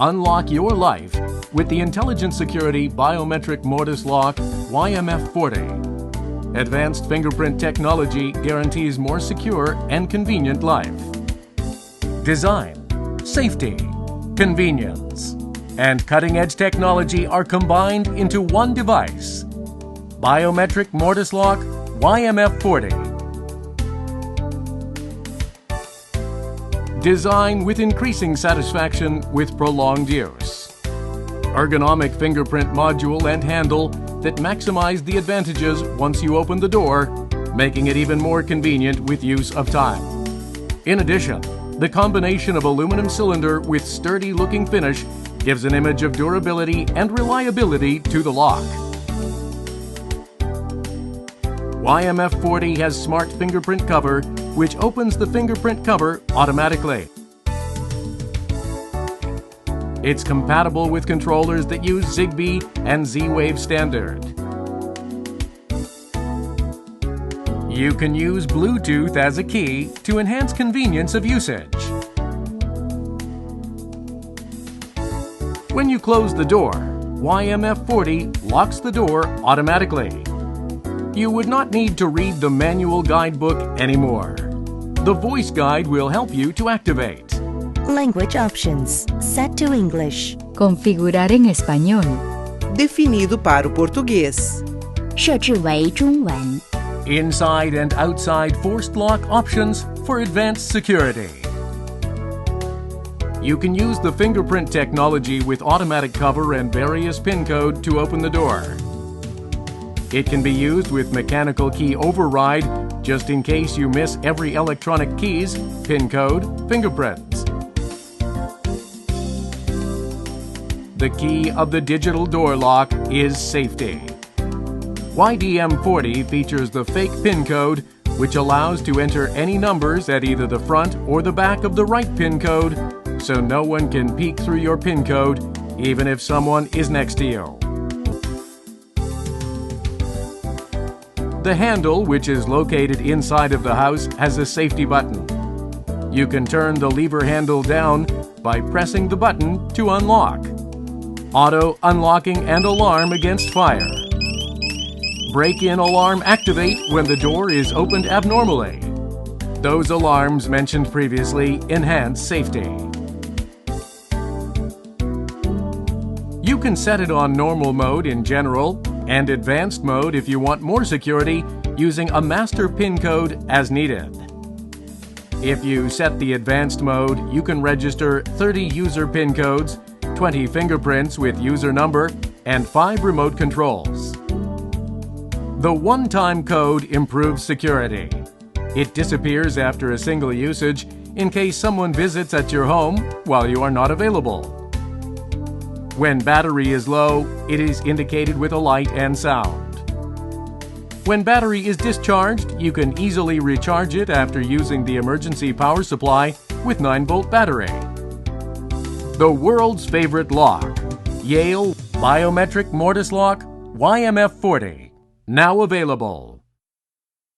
Unlock your life with the intelligent security biometric Mortise lock YMF40. Advanced fingerprint technology guarantees more secure and convenient life. Design, safety, convenience, and cutting-edge technology are combined into one device. Biometric Mortise lock YMF40. Design with increasing satisfaction with prolonged use. Ergonomic fingerprint module and handle that maximize the advantages once you open the door, making it even more convenient with use of time. In addition, the combination of aluminum cylinder with sturdy-looking finish gives an image of durability and reliability to the lock. YMF40 has smart fingerprint cover, which opens the fingerprint cover automatically. It's compatible with controllers that use Zigbee and Z-Wave standard. You can use Bluetooth as a key to enhance convenience of usage. When you close the door, YMF40 locks the door automatically. You would not need to read the manual guidebook anymore. The voice guide will help you to activate. Language options. Set to English. Configurar en español. Definido para o português. 设置为中文。 Inside and outside forced lock options for advanced security. You can use the fingerprint technology with automatic cover and various PIN code to open the door. It can be used with mechanical key override just in case you miss every electronic keys, PIN code, fingerprints. The key of the digital door lock is safety. YMF40 features the fake PIN code, which allows to enter any numbers at either the front or the back of the right PIN code, so no one can peek through your PIN code, even if someone is next to you. The handle, which is located inside of the house, has a safety button. You can turn the lever handle down by pressing the button to unlock. Auto unlocking and alarm against fire. Break-in alarm activate when the door is opened abnormally. Those alarms mentioned previously enhance safety. You can set it on normal mode in general and advanced mode if you want more security using a master PIN code as needed. If you set the advanced mode, you can register 30 user PIN codes, 20 fingerprints with user number, and 5 remote controls. The one-time code improves security. It disappears after a single usage in case someone visits at your home while you are not available. When battery is low, it is indicated with a light and sound. When battery is discharged, you can easily recharge it after using the emergency power supply with 9-volt battery. The world's favorite lock, Yale Biometric Mortise lock YMF40, now available.